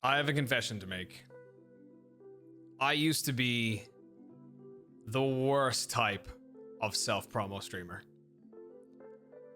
I have a confession to make. I used to be the worst type of self-promo streamer.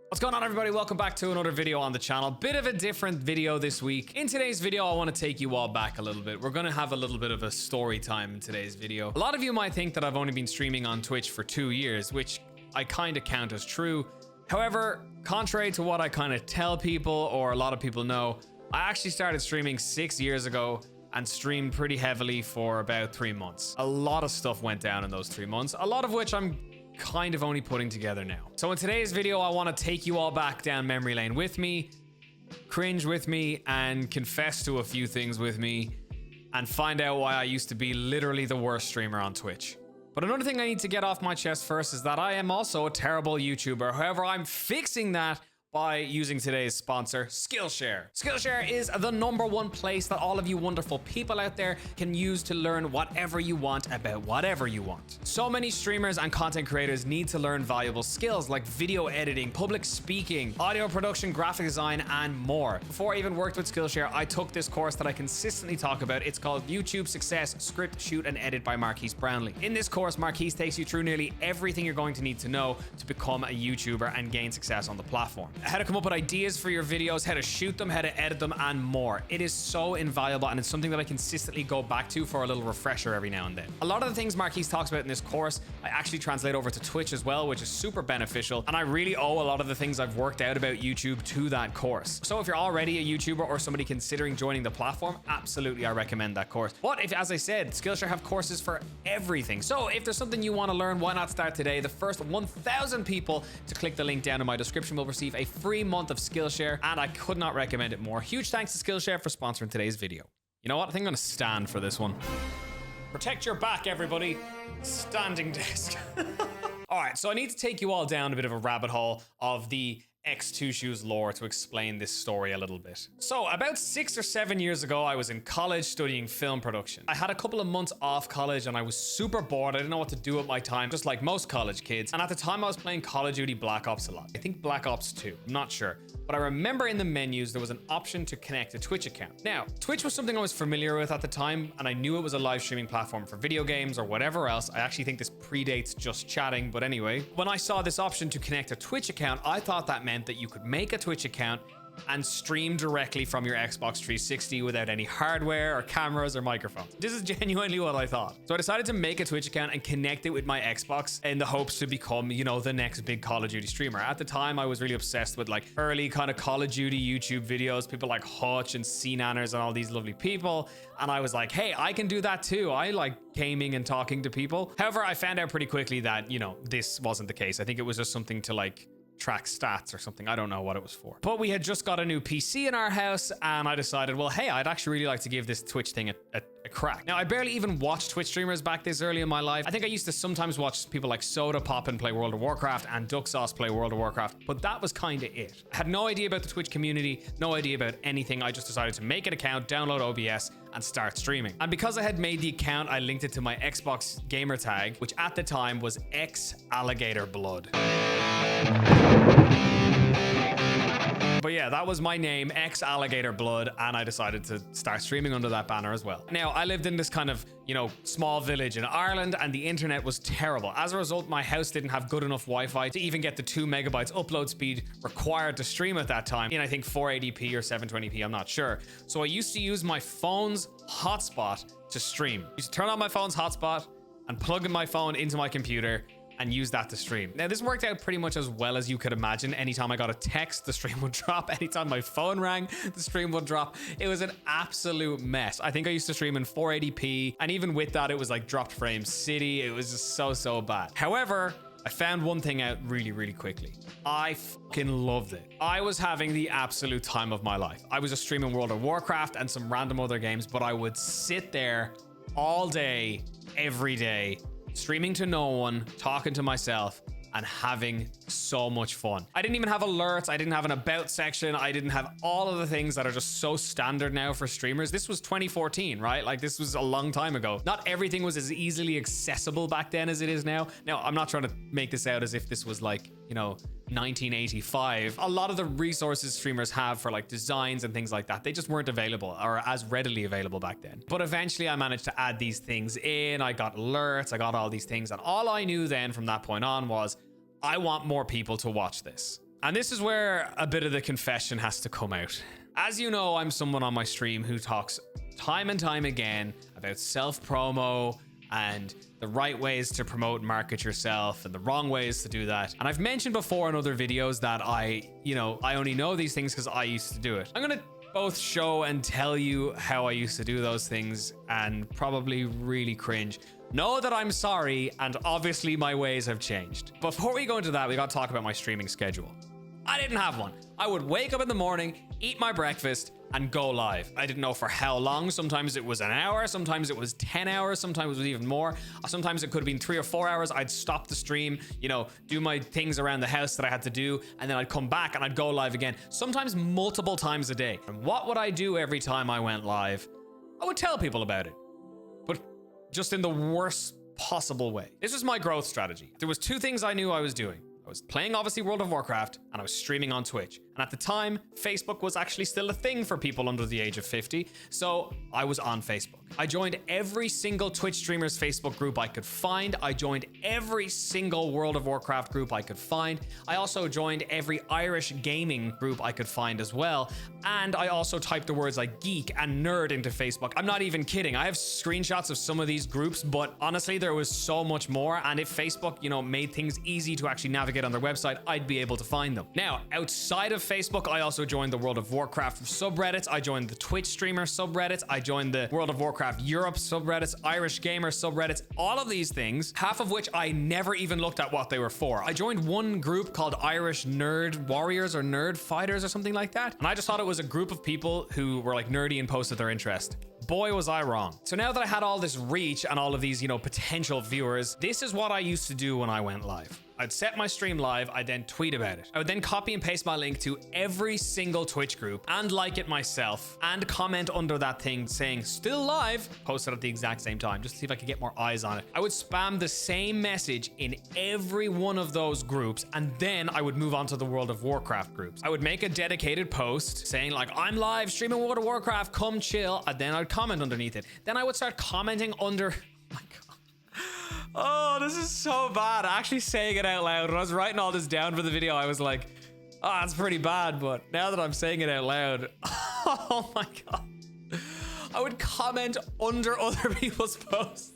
What's going on, everybody? Welcome back to another video on the channel. Bit of a different video this week. In today's video, I want to take you all back a little bit. We're going to have a little bit of a story time in today's video. A lot of you might think that I've only been streaming on Twitch for 2 years, which I kind of count as true. However, contrary to what I kind of tell people or a lot of people know, I actually started streaming 6 years ago and streamed pretty heavily for about 3 months. A lot of stuff went down in those 3 months, a lot of which I'm kind of only putting together now. So in today's video, I want to take you all back down memory lane with me, cringe with me, and confess to a few things with me, and find out why I used to be literally the worst streamer on Twitch. But another thing I need to get off my chest first is that I am also a terrible YouTuber. However, I'm fixing that by using today's sponsor, Skillshare. Skillshare is the #1 place that all of you wonderful people out there can use to learn whatever you want about whatever you want. So many streamers and content creators need to learn valuable skills like video editing, public speaking, audio production, graphic design, and more. Before I even worked with Skillshare, I took this course that I consistently talk about. It's called YouTube Success, Script, Shoot, and Edit by Marquise Brownlee. In this course, Marquise takes you through nearly everything you're going to need to know to become a YouTuber and gain success on the platform. How to come up with ideas for your videos, how to shoot them, how to edit them, and more. It is so invaluable, and it's something that I consistently go back to for a little refresher every now and then. A lot of the things Marquise talks about in this course, I actually translate over to Twitch as well, which is super beneficial, and I really owe a lot of the things I've worked out about YouTube to that course. So if you're already a YouTuber or somebody considering joining the platform, absolutely I recommend that course. But if, as I said, Skillshare have courses for everything. So if there's something you want to learn, why not start today? The first 1,000 people to click the link down in my description will receive a free month of Skillshare, and I could not recommend it more. Huge thanks to Skillshare for sponsoring today's video. You know what? I think I'm gonna stand for this one. Protect your back, everybody. Standing desk. All right, so I need to take you all down a bit of a rabbit hole of the X2 Shoes lore to explain this story a little bit. So about 6 or 7 years ago, I was in college studying film production. I had a couple of months off college and I was super bored. I didn't know what to do with my time, just like most college kids. And at the time I was playing Call of Duty Black Ops a lot. I think Black Ops 2, I'm not sure. But I remember in the menus, there was an option to connect a Twitch account. Now, Twitch was something I was familiar with at the time, and I knew it was a live streaming platform for video games or whatever else. I actually think this predates just chatting, but anyway. When I saw this option to connect a Twitch account, I thought that meant that you could make a Twitch account and stream directly from your Xbox 360 without any hardware or cameras or microphones. This is genuinely what I thought. So I decided to make a Twitch account and connect it with my Xbox in the hopes to become, you know, the next big Call of Duty streamer. At the time, I was really obsessed with like early kind of Call of Duty YouTube videos, people like Hutch and C-Nanners and all these lovely people. And I was like, hey, I can do that too. I like gaming and talking to people. However, I found out pretty quickly that, you know, this wasn't the case. I think it was just something to like track stats or something. I don't know what it was for. But we had just got a new PC in our house, and I decided, well, hey, I'd actually really like to give this Twitch thing a crack. Now, I barely even watched Twitch streamers back this early in my life. I think I used to sometimes watch people like Soda Poppin play World of Warcraft and Duck Sauce play World of Warcraft, but that was kind of it. I had no idea about the Twitch community, no idea about anything. I just decided to make an account, download OBS, and start streaming. And because I had made the account, I linked it to my Xbox gamer tag, which at the time was X Alligator Blood. But yeah, that was my name, X Alligator Blood, and I decided to start streaming under that banner as well. Now, I lived in this kind of, you know, small village in Ireland, and the internet was terrible. As a result, my house didn't have good enough Wi-Fi to even get the 2 megabytes upload speed required to stream at that time in, I think, 480p or 720p, I'm not sure. So I used to use my phone's hotspot to stream. I used to turn on my phone's hotspot and plug in my phone into my computer and use that to stream. Now, this worked out pretty much as well as you could imagine. Anytime I got a text, the stream would drop. Anytime my phone rang, the stream would drop. It was an absolute mess. I think I used to stream in 480p, and even with that, it was like dropped frame city. It was just so bad. However, I found one thing out really quickly. I fucking loved it. I was having the absolute time of my life. I was just streaming World of Warcraft and some random other games, but I would sit there all day, every day, streaming to no one, talking to myself, and having so much fun. I didn't even have alerts. I didn't have an about section. I didn't have all of the things that are just so standard now for streamers. This was 2014, right? Like, this was a long time ago. Not everything was as easily accessible back then as it is now. Now, I'm not trying to make this out as if this was like, you know, 1985. A lot of the resources streamers have for like designs and things like that, they just weren't available or as readily available back then. But eventually I managed to add these things in. I got alerts, I got all these things. And all I knew then from that point on was I want more people to watch this. And this is where a bit of the confession has to come out. As you know, I'm someone on my stream who talks time and time again about self-promo and the right ways to promote and market yourself and the wrong ways to do that. And I've mentioned before in other videos that I only know these things because I used to do it. I'm gonna both show and tell you how I used to do those things and probably really cringe. Know that I'm sorry, and obviously my ways have changed. Before we go into that, we gotta talk about my streaming schedule. I didn't have one. I would wake up in the morning, eat my breakfast, and go live. I didn't know for how long. Sometimes it was an hour, sometimes it was 10 hours, sometimes it was even more. Sometimes it could have been 3 or 4 hours. I'd stop the stream, do my things around the house that I had to do, and then I'd come back and I'd go live again, sometimes multiple times a day. And what would I do every time I went live? I would tell people about it, but just in the worst possible way. This was my growth strategy. There was 2 things I knew I was doing. I was playing, obviously, World of Warcraft, and I was streaming on Twitch. And at the time, Facebook was actually still a thing for people under the age of 50, so I was on Facebook. I joined every single Twitch streamer's Facebook group I could find. I joined every single World of Warcraft group I could find. I also joined every Irish gaming group I could find as well. And I also typed the words like geek and nerd into Facebook. I'm not even kidding. I have screenshots of some of these groups, but honestly, there was so much more. And if Facebook, made things easy to actually navigate on their website, I'd be able to find them. Now, outside of Facebook, I also joined the World of Warcraft subreddits. I joined the Twitch streamer subreddits. I joined the World of Warcraft Europe subreddits, Irish gamer subreddits, all of these things, half of which I never even looked at what they were for. I joined one group called Irish Nerd Warriors or Nerd Fighters or something like that. And I just thought it was a group of people who were like nerdy and posted their interest. Boy, was I wrong. So now that I had all this reach and all of these, potential viewers, this is what I used to do when I went live. I'd set my stream live, I'd then tweet about it. I would then copy and paste my link to every single Twitch group and like it myself and comment under that thing saying still live, post it at the exact same time, just to see if I could get more eyes on it. I would spam the same message in every one of those groups, and then I would move on to the World of Warcraft groups. I would make a dedicated post saying like, I'm live streaming World of Warcraft, come chill, and then I'd comment underneath it. Then I would start commenting under, oh my God. Oh, this is so bad. Actually saying it out loud. When I was writing all this down for the video, I was like, oh, that's pretty bad. But now that I'm saying it out loud, oh my God. I would comment under other people's posts.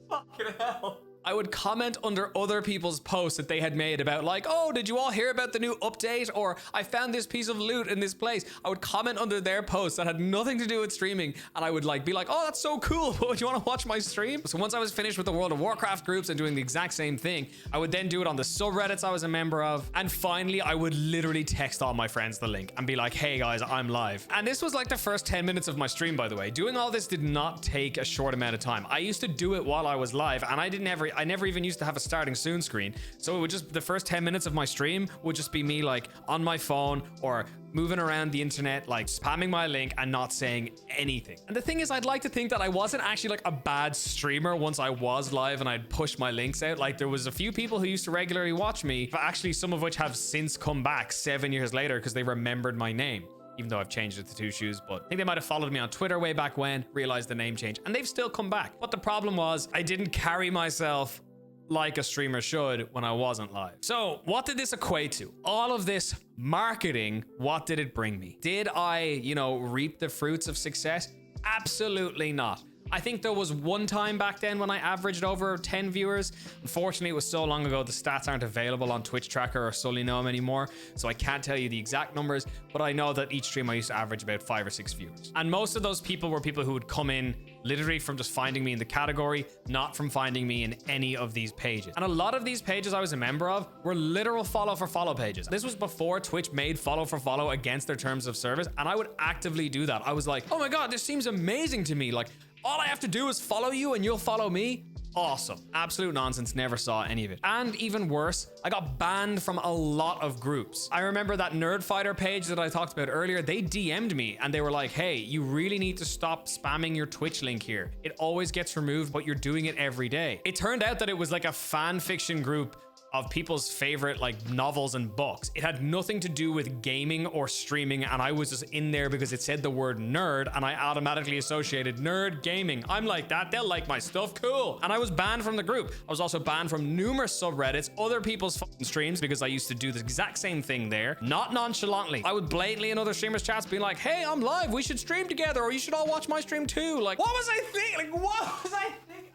Fucking hell. I would comment under other people's posts that they had made about like, oh, did you all hear about the new update? Or I found this piece of loot in this place. I would comment under their posts that had nothing to do with streaming. And I would be like, oh, that's so cool. Would you want to watch my stream? So once I was finished with the World of Warcraft groups and doing the exact same thing, I would then do it on the subreddits I was a member of. And finally, I would literally text all my friends the link and be like, hey guys, I'm live. And this was like the first 10 minutes of my stream, by the way. Doing all this did not take a short amount of time. I used to do it while I was live, and I never even used to have a starting soon screen. So it would just, the first 10 minutes of my stream would just be me like on my phone or moving around the internet, like spamming my link and not saying anything. And the thing is, I'd like to think that I wasn't actually like a bad streamer once I was live and I'd push my links out. Like there was a few people who used to regularly watch me, but actually some of which have since come back 7 years later because they remembered my name. Even though I've changed it to Two Shoes, but I think they might have followed me on Twitter way back when, realized the name change, and they've still come back. But the problem was I didn't carry myself like a streamer should when I wasn't live. So what did this equate to? All of this marketing, what did it bring me? Did I, reap the fruits of success? Absolutely not. I think there was one time back then when I averaged over 10 viewers. Unfortunately, it was so long ago, the stats aren't available on Twitch Tracker or Solynome anymore, so I can't tell you the exact numbers, but I know that each stream I used to average about 5 or 6 viewers. And most of those people were people who would come in literally from just finding me in the category, not from finding me in any of these pages. And a lot of these pages I was a member of were literal follow for follow pages. This was before Twitch made follow for follow against their terms of service, and I would actively do that. I was like, oh my God, this seems amazing to me. Like, all I have to do is follow you and you'll follow me. Awesome. Absolute nonsense. Never saw any of it. And even worse, I got banned from a lot of groups. I remember that Nerd Fighter page that I talked about earlier. They DM'd me and they were like, hey, you really need to stop spamming your Twitch link here. It always gets removed, but you're doing it every day. It turned out that it was like a fan fiction group of people's favorite like novels and books. It had nothing to do with gaming or streaming, and I was just in there because it said the word nerd, and I automatically associated nerd gaming. I'm like that, they'll like my stuff, cool. And I was banned from the group. I was also banned from numerous subreddits, other people's fucking streams, because I used to do the exact same thing there, not nonchalantly. I would blatantly in other streamers' chats be like, hey, I'm live, we should stream together, or you should all watch my stream too. Like, what was I thinking? Like, what was I thinking?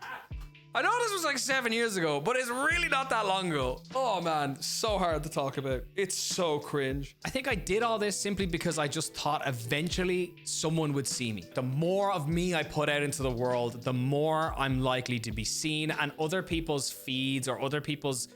I know this was like 7 years ago, but it's really not that long ago. Oh man, so hard to talk about. It's so cringe. I think I did all this simply because I just thought eventually someone would see me. The more of me I put out into the world, the more I'm likely to be seen, and other people's feeds or other people's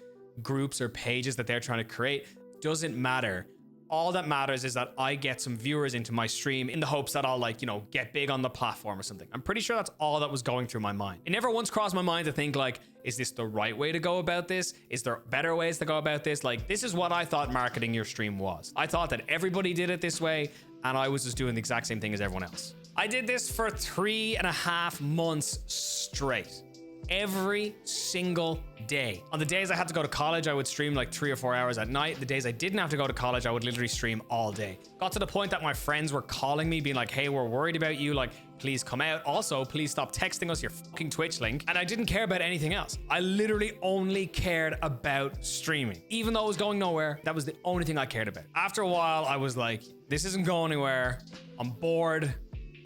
groups or pages that they're trying to create doesn't matter. All that matters is that I get some viewers into my stream in the hopes that I'll, like, you know, get big on the platform or something. I'm pretty sure that's all that was going through my mind. It never once crossed my mind to think like, is this the right way to go about this? Is there better ways to go about this? Like, this is what I thought marketing your stream was. I thought that everybody did it this way, and I was just doing the exact same thing as everyone else. I did this for 3.5 months straight. Every single day. On the days I had to go to college, I would stream like 3 or 4 hours at night. The days I didn't have to go to college, I would literally stream all day. Got to the point that my friends were calling me being like, hey, we're worried about you. Like, please come out. Also, please stop texting us your fucking Twitch link. And I didn't care about anything else. I literally only cared about streaming. Even though it was going nowhere, that was the only thing I cared about. After a while, I was like, this isn't going anywhere. I'm bored.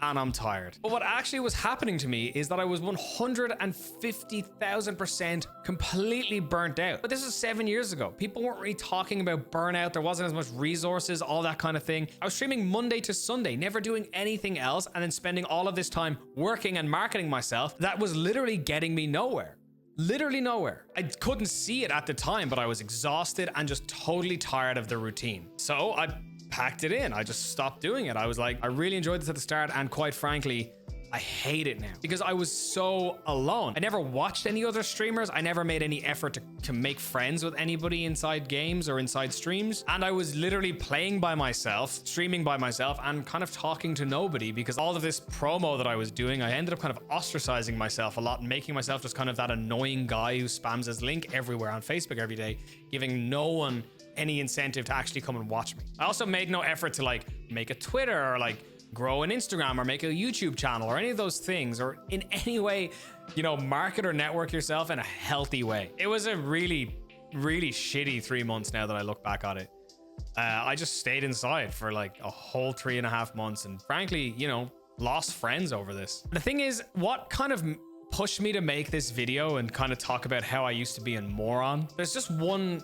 And I'm tired. But what actually was happening to me is that I was 150,000% completely burnt out. But this was 7 years ago. People weren't really talking about burnout. There wasn't as much resources, all that kind of thing. I was streaming Monday to Sunday, never doing anything else, and then spending all of this time working and marketing myself. That was literally getting me nowhere. Literally nowhere. I couldn't see it at the time, but I was exhausted and just totally tired of the routine. So I packed it in. I just stopped doing it. I was like, I really enjoyed this at the start, and quite frankly, I hate it now because I was so alone. I never watched any other streamers. I never made any effort to make friends with anybody inside games or inside streams. And I was literally playing by myself, streaming by myself, and kind of talking to nobody because all of this promo that I was doing, I ended up kind of ostracizing myself a lot and making myself just kind of that annoying guy who spams his link everywhere on Facebook every day, giving no one any incentive to actually come and watch me. I also made no effort to like make a Twitter or like grow an Instagram or make a YouTube channel or any of those things, or in any way, you know, market or network yourself in a healthy way. It was a really, really shitty 3 months now that I look back on it. I just stayed inside for like a whole 3.5 months and frankly, you know, lost friends over this. The thing is, what kind of pushed me to make this video and kind of talk about how I used to be a moron? There's just one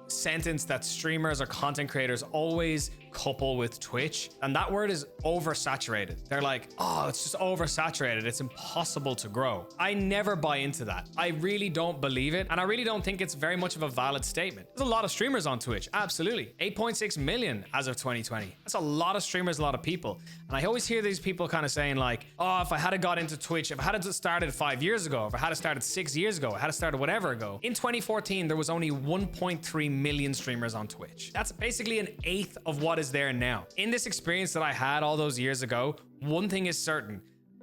sentence that streamers or content creators always couple with Twitch, and that word is oversaturated. They're like, oh, it's just oversaturated, it's impossible to grow. I never buy into that. I really don't believe it, and I really don't think it's very much of a valid statement. There's a lot of streamers on Twitch, absolutely. 8.6 million as of 2020. That's a lot of streamers, a lot of people. And I always hear these people kind of saying like, oh, if I had got into Twitch, if I had started 5 years ago, if I had started 6 years ago, I had started whatever ago. In 2014, there was only 1.3 million streamers on Twitch. That's basically an eighth of what is there now. In this experience that I had all those years ago, one thing is certain: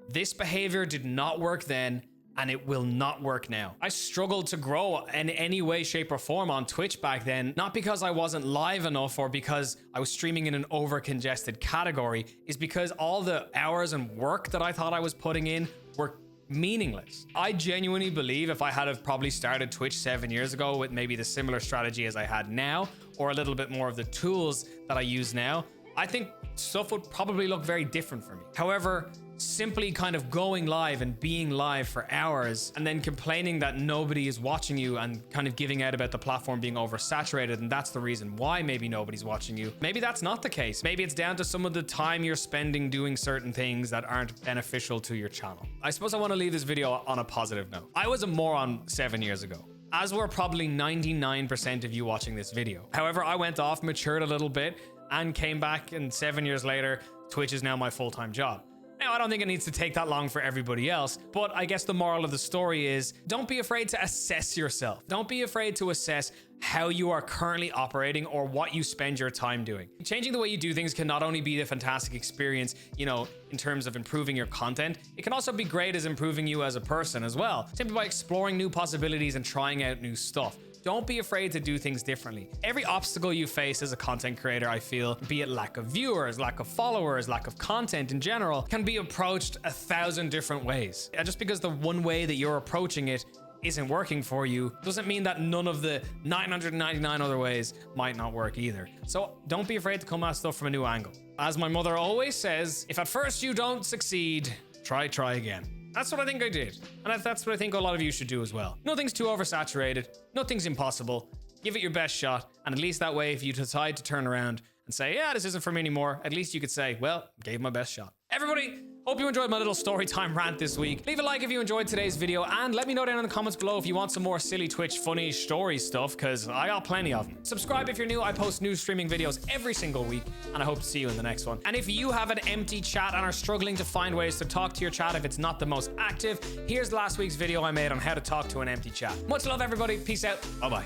this behavior did not work then, and it will not work now. I struggled to grow in any way, shape, or form on Twitch back then, not because I wasn't live enough or because I was streaming in an over-congested category, is because all the hours and work that I thought I was putting in were meaningless. I genuinely believe if I had have probably started Twitch 7 years ago with maybe the similar strategy as I had now, or a little bit more of the tools that I use now, I think stuff would probably look very different for me. However, simply kind of going live and being live for hours and then complaining that nobody is watching you and kind of giving out about the platform being oversaturated, and that's the reason why maybe nobody's watching you. Maybe that's not the case. Maybe it's down to some of the time you're spending doing certain things that aren't beneficial to your channel. I suppose I want to leave this video on a positive note. I was a moron 7 years ago, as were probably 99% of you watching this video. However, I went off, matured a little bit, and came back, and 7 years later, Twitch is now my full-time job. Now, I don't think it needs to take that long for everybody else, but I guess the moral of the story is don't be afraid to assess yourself. Don't be afraid to assess how you are currently operating or what you spend your time doing. Changing the way you do things can not only be a fantastic experience, you know, in terms of improving your content, it can also be great as improving you as a person as well, simply by exploring new possibilities and trying out new stuff. Don't be afraid to do things differently. Every obstacle you face as a content creator, I feel, be it lack of viewers, lack of followers, lack of content in general, can be approached 1,000 different ways. Just because the one way that you're approaching it isn't working for you doesn't mean that none of the 999 other ways might not work either. So don't be afraid to come at stuff from a new angle. As my mother always says, if at first you don't succeed, try again. That's what I think I did. And that's what I think a lot of you should do as well. Nothing's too oversaturated. Nothing's impossible. Give it your best shot. And at least that way, if you decide to turn around and say, yeah, this isn't for me anymore, at least you could say, well, gave my best shot. Everybody, hope you enjoyed my little story time rant this week. Leave a like if you enjoyed today's video, and let me know down in the comments below if you want some more silly Twitch funny story stuff, because I got plenty of them. Subscribe if you're new. I post new streaming videos every single week, and I hope to see you in the next one. And if you have an empty chat and are struggling to find ways to talk to your chat if it's not the most active, here's last week's video I made on how to talk to an empty chat. Much love, everybody. Peace out. Bye-bye.